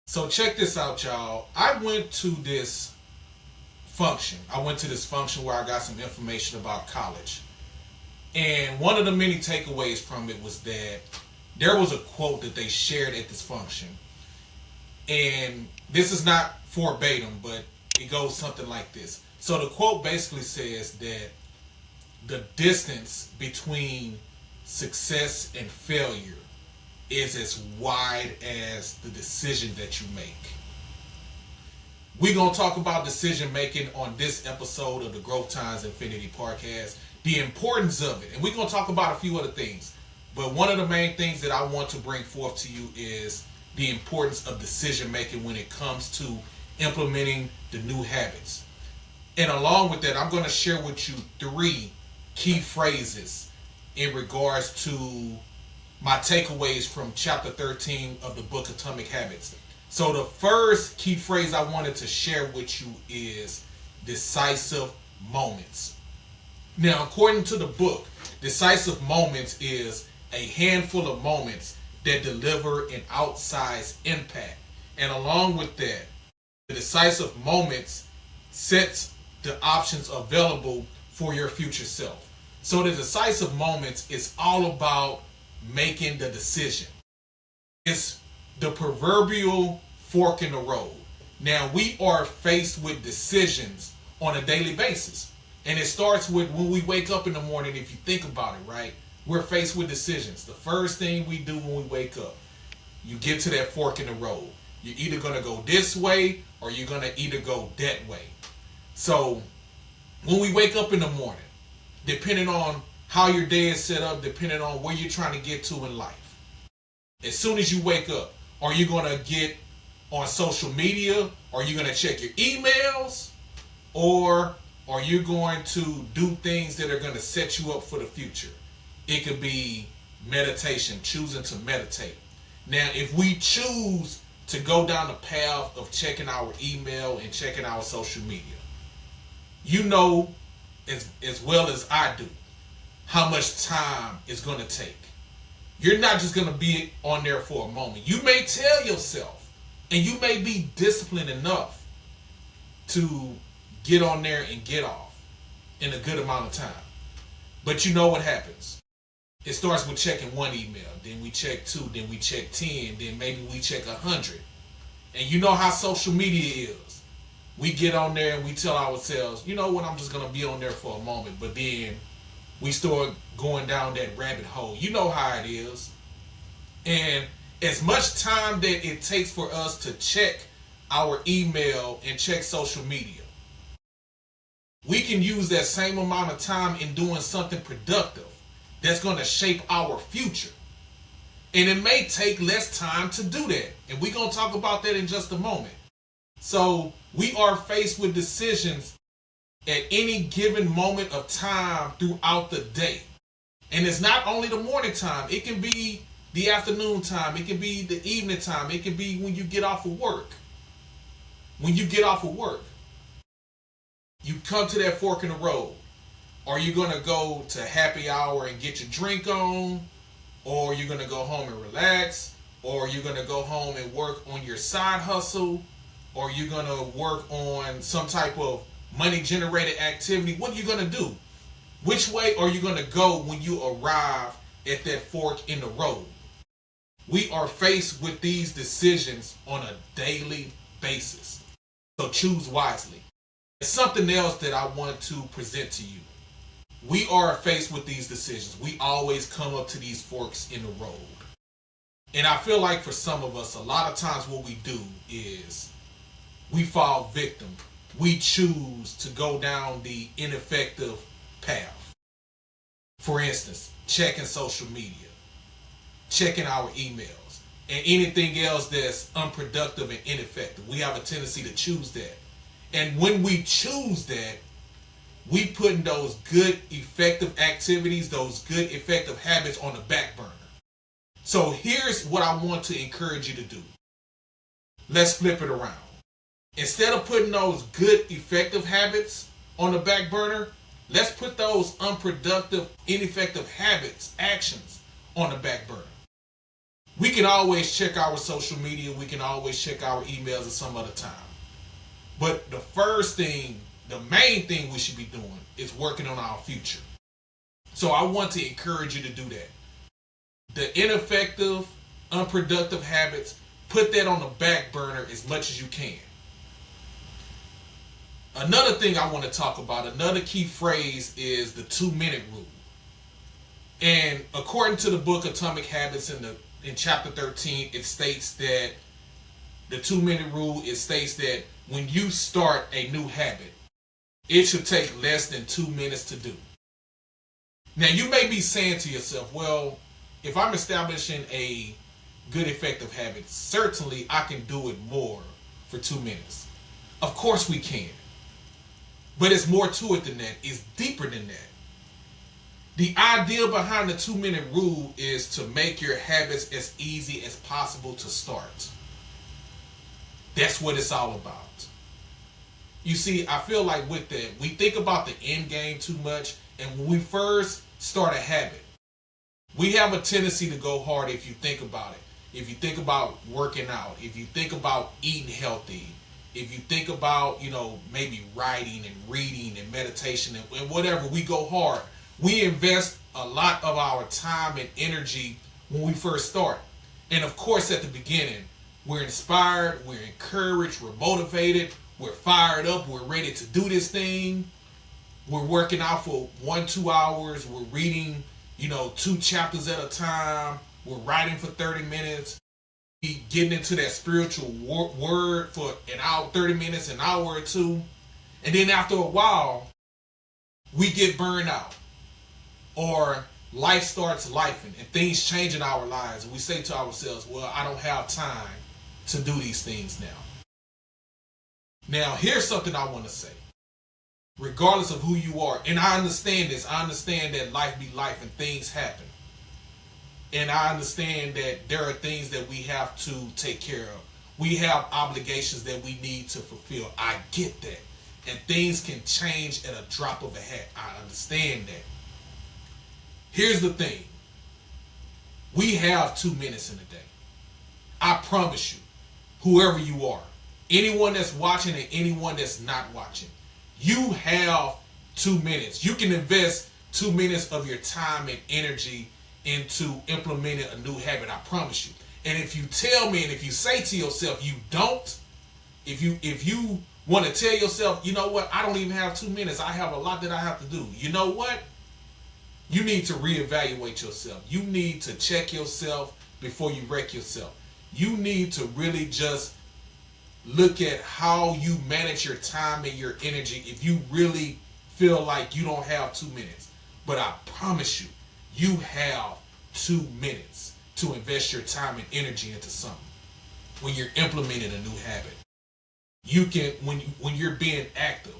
So check this out, y'all. I went to this function. I went to this function where I got some information about college. And one of the many takeaways from it was that there was a quote that they shared at this function. And this is not verbatim, but it goes something like this. So the quote basically says that the distance between success and failure is as wide as the decision that you make. We're going to talk about decision making on this episode of the Growth Times Infinity podcast, the importance of it. And we're going to talk about a few other things. But one of the main things that I want to bring forth to you is the importance of decision making when it comes to implementing the new habits. And along with that, I'm going to share with you 3 key phrases in regards to my takeaways from chapter 13 of the book Atomic Habits. So the first key phrase I wanted to share with you is decisive moments. Now, according to the book, decisive moments is a handful of moments that deliver an outsized impact. And along with that, the decisive moments sets the options available for your future self. So the decisive moments is all about making the decision. It's the proverbial fork in the road. Now, we are faced with decisions on a daily basis. And it starts with when we wake up in the morning. If you think about it, right? We're faced with decisions. The first thing we do when we wake up, you get to that fork in the road. You're either going to go this way or you're going to either go that way. So when we wake up in the morning, depending on how your day is set up, depending on where you're trying to get to in life, as soon as you wake up, are you going to get on social media? Are you going to check your emails? Or are you going to do things that are going to set you up for the future? It could be meditation, choosing to meditate. Now, if we choose to go down the path of checking our email and checking our social media, you know as well as I do how much time it's going to take. You're not just going to be on there for a moment. You may tell yourself, and you may be disciplined enough to get on there and get off in a good amount of time. But you know what happens. It starts with checking one email, then we check 2, then we check 10, then maybe we check 100. And you know how social media is. We get on there and we tell ourselves, you know what, I'm just going to be on there for a moment. But then we start going down that rabbit hole. You know how it is. And as much time that it takes for us to check our email and check social media, we can use that same amount of time in doing something productive that's going to shape our future. And it may take less time to do that. And we're going to talk about that in just a moment. So we are faced with decisions at any given moment of time throughout the day. And it's not only the morning time. It can be the afternoon time. It can be the evening time. It can be when you get off of work. When you get off of work, you come to that fork in the road. Are you going to go to happy hour and get your drink on? Or you're going to go home and relax? Or you're going to go home and work on your side hustle? Or you're going to work on some type of money generated activity? What are you going to do? Which way are you going to go when you arrive at that fork in the road? We are faced with these decisions on a daily basis. So choose wisely. Something else that I want to present to you. We are faced with these decisions. We always come up to these forks in the road. And I feel like for some of us, a lot of times what we do is we fall victim. We choose to go down the ineffective path. For instance, checking social media, checking our emails, and anything else that's unproductive and ineffective. We have a tendency to choose that. And when we choose that, we putting those good, effective activities, those good, effective habits on the back burner. So here's what I want to encourage you to do. Let's flip it around. Instead of putting those good, effective habits on the back burner, let's put those unproductive, ineffective habits, actions on the back burner. We can always check our social media. We can always check our emails at some other time. But the first thing, the main thing we should be doing is working on our future. So I want to encourage you to do that. The ineffective, unproductive habits, put that on the back burner as much as you can. Another thing I want to talk about, another key phrase is the 2-minute rule. And according to the book Atomic Habits in chapter 13, it states that the 2-minute rule, it states that when you start a new habit, it should take less than 2 minutes to do. Now you may be saying to yourself, well, if I'm establishing a good effective habit, certainly I can do it more for 2 minutes. Of course we can. But it's more to it than that. It's deeper than that. The idea behind the 2-minute rule is to make your habits as easy as possible to start. That's what it's all about. You see, I feel like with that, we think about the end game too much. And when we first start a habit, we have a tendency to go hard if you think about it. If you think about working out, if you think about eating healthy, if you think about, maybe writing and reading and meditation and whatever, we go hard. We invest a lot of our time and energy when we first start. And of course, at the beginning, we're inspired, we're encouraged, we're motivated, we're fired up, we're ready to do this thing. We're working out for 1-2 hours. We're reading, 2 chapters at a time. We're writing for 30 minutes. Getting into that spiritual word for an hour, 30 minutes, an hour or two. And then after a while, we get burned out. Or life starts lifing and things change in our lives. And we say to ourselves, well, I don't have time to do these things now. Now, here's something I want to say. Regardless of who you are, and I understand this. I understand that life be life and things happen. And I understand that there are things that we have to take care of. We have obligations that we need to fulfill. I get that. And things can change at a drop of a hat. I understand that. Here's the thing. We have 2 minutes in a day. I promise you, whoever you are, anyone that's watching and anyone that's not watching, you have 2 minutes. You can invest 2 minutes of your time and energy into implementing a new habit. I promise you. And if you tell me, and if you say to yourself you don't, if you want to tell yourself, you know what, I don't even have 2 minutes, I have a lot that I have to do, you know what, you need to reevaluate yourself. You need to check yourself before you wreck yourself. You need to really just look at how you manage your time and your energy if you really feel like you don't have 2 minutes. But I promise you, you have 2 minutes to invest your time and energy into something. When you're implementing a new habit, you can, when you're being active,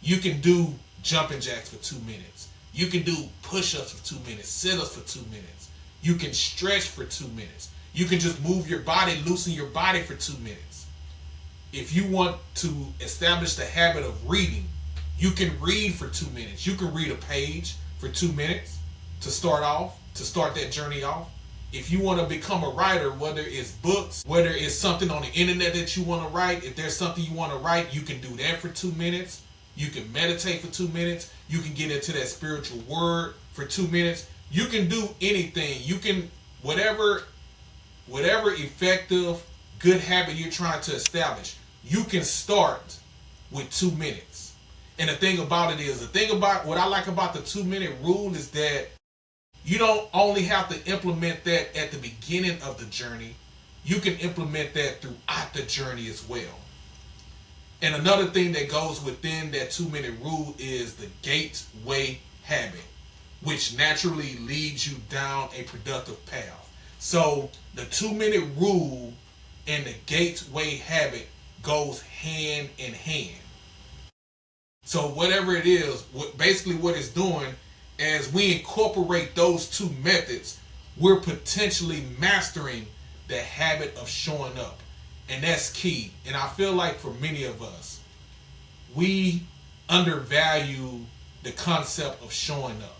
you can do jumping jacks for 2 minutes. You can do push-ups for 2 minutes, sit-ups for 2 minutes. You can stretch for 2 minutes. You can just move your body, loosen your body for 2 minutes. If you want to establish the habit of reading, you can read for 2 minutes. You can read a page for 2 minutes to start off, to start that journey off. If you want to become a writer, whether it's books, whether it's something on the internet that you want to write, if there's something you want to write, you can do that for 2 minutes. You can meditate for 2 minutes. You can get into that spiritual word for 2 minutes. You can do anything. You can, whatever effective, good habit you're trying to establish, you can start with 2 minutes. And the thing about it is, what I like about the 2 minute rule is that you don't only have to implement that at the beginning of the journey. You can implement that throughout the journey as well. And another thing that goes within that 2 minute rule is the gateway habit, which naturally leads you down a productive path. So the 2 minute rule and the gateway habit goes hand in hand. So whatever it is, basically what it's doing, as we incorporate those 2 methods, we're potentially mastering the habit of showing up. And that's key. And I feel like for many of us, we undervalue the concept of showing up.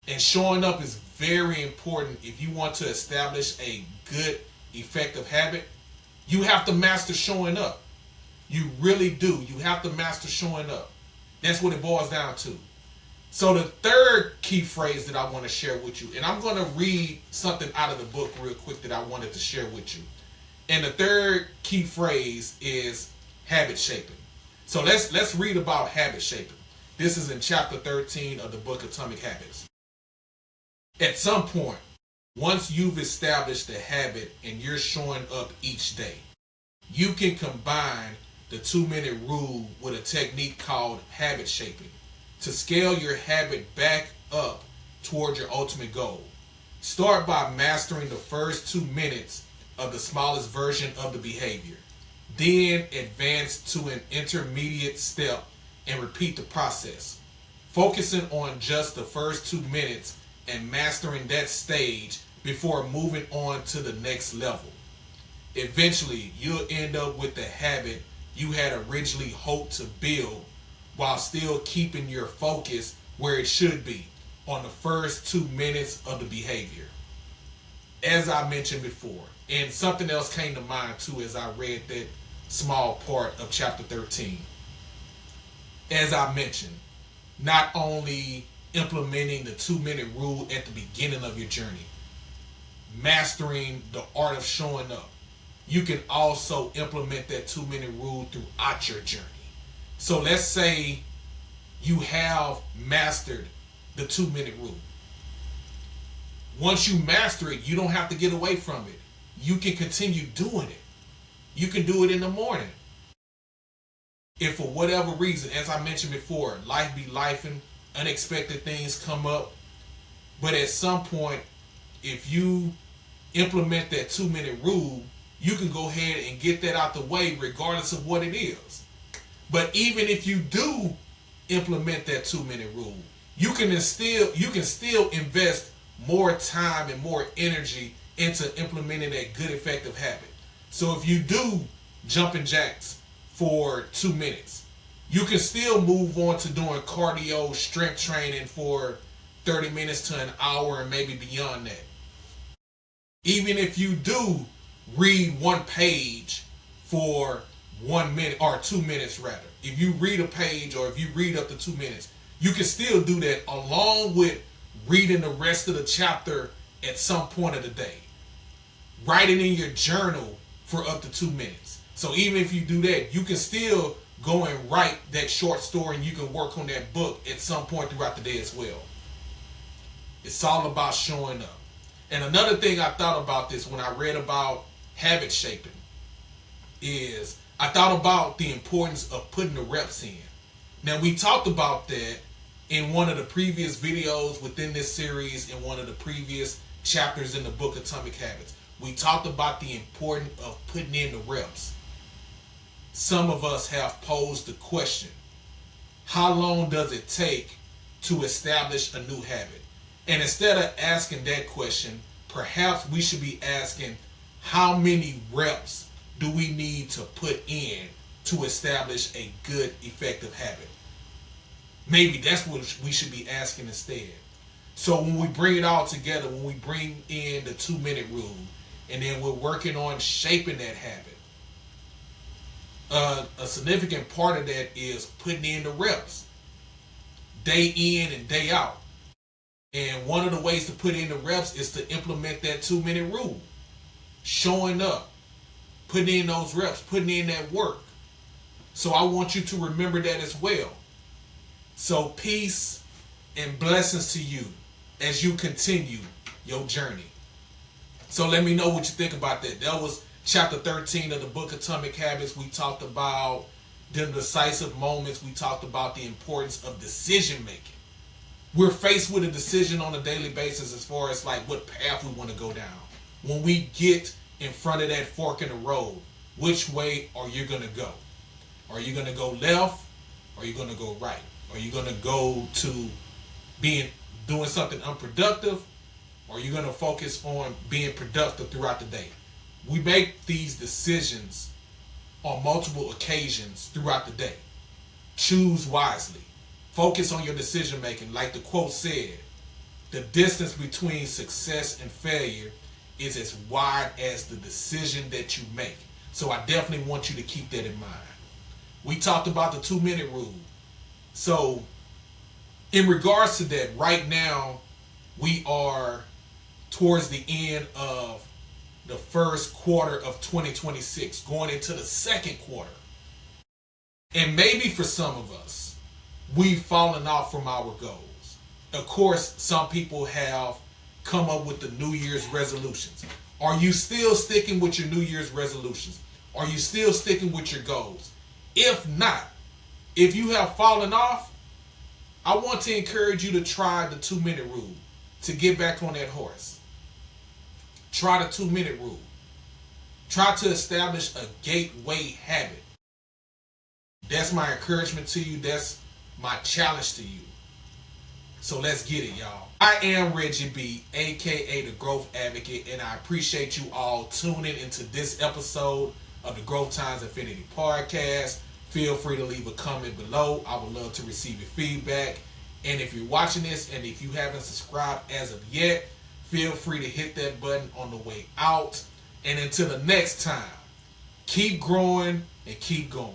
And showing up is very important if you want to establish a good, effective habit. You have to master showing up. You really do. You have to master showing up. That's what it boils down to. So the third key phrase that I want to share with you, and I'm going to read something out of the book real quick that I wanted to share with you. And the third key phrase is habit shaping. So let's read about habit shaping. This is in chapter 13 of the book Atomic Habits. At some point, once you've established a habit and you're showing up each day, you can combine the 2-minute rule with a technique called habit shaping to scale your habit back up toward your ultimate goal. Start by mastering the first 2 minutes of the smallest version of the behavior. Then advance to an intermediate step and repeat the process, focusing on just the first 2 minutes and mastering that stage before moving on to the next level. Eventually, you'll end up with the habit you had originally hoped to build while still keeping your focus where it should be, on the first 2 minutes of the behavior. As I mentioned before, and something else came to mind too as I read that small part of chapter 13. As I mentioned, not only implementing the 2-minute rule at the beginning of your journey, mastering the art of showing up, you can also implement that 2-minute rule throughout your journey. So let's say you have mastered the 2-minute rule. Once you master it, you don't have to get away from it. You can continue doing it. You can do it in the morning. If for whatever reason, as I mentioned before, life be lifing, unexpected things come up, but at some point, if you implement that 2-minute rule, you can go ahead and get that out the way regardless of what it is. But even if you do implement that 2-minute rule, you can still invest more time and more energy into implementing that good effective habit. So if you do jumping jacks for 2 minutes, you can still move on to doing cardio, strength training for 30 minutes to an hour and maybe beyond that. Even if you do read 1 page for 1 minute or 2 minutes rather. If you read a page or if you read up to 2 minutes, you can still do that along with reading the rest of the chapter at some point of the day. Write it in your journal for up to 2 minutes. So even if you do that, you can still go and write that short story and you can work on that book at some point throughout the day as well. It's all about showing up. And another thing I thought about this when I read about habit shaping is I thought about the importance of putting the reps in. Now we talked about that in one of the previous videos within this series, in one of the previous chapters in the book Atomic Habits. We talked about the importance of putting in the reps. Some of us have posed the question, how long does it take to establish a new habit? And instead of asking that question, perhaps we should be asking, how many reps do we need to put in to establish a good, effective habit? Maybe that's what we should be asking instead. So when we bring it all together, when we bring in the 2-minute rule, and then we're working on shaping that habit, a significant part of that is putting in the reps, day in and day out. And one of the ways to put in the reps is to implement that 2-minute rule. Showing up, putting in those reps, putting in that work. So I want you to remember that as well. So peace and blessings to you as you continue your journey. So let me know what you think about that. That was chapter 13 of the book Atomic Habits. We talked about the decisive moments. We talked about the importance of decision making. We're faced with a decision on a daily basis as far as like what path we want to go down. When we get in front of that fork in the road, which way are you going to go? Are you going to go left? Or are you going to go right? Are you going to go to doing something unproductive? Or are you going to focus on being productive throughout the day? We make these decisions on multiple occasions throughout the day. Choose wisely. Focus on your decision making. Like the quote said, the distance between success and failure is as wide as the decision that you make. So I definitely want you to keep that in mind. We talked about the 2-minute rule. So in regards to that, right now we are towards the end of the first quarter of 2026, going into the second quarter. And maybe for some of us, we've fallen off from our goals. Of course, some people have come up with the New Year's resolutions. Are you still sticking with your New Year's resolutions? Are you still sticking with your goals? If not, if you have fallen off, I want to encourage you to try the 2-minute rule to get back on that horse. Try the 2-minute rule. Try to establish a gateway habit. That's my encouragement to you. That's my challenge to you. So let's get it, y'all. I am Reggie B, aka the Growth Advocate, and I appreciate you all tuning into this episode of the Growth Times Infinity podcast. Feel free to leave a comment below. I would love to receive your feedback. And if you're watching this and if you haven't subscribed as of yet, feel free to hit that button on the way out. And until the next time, keep growing and keep going.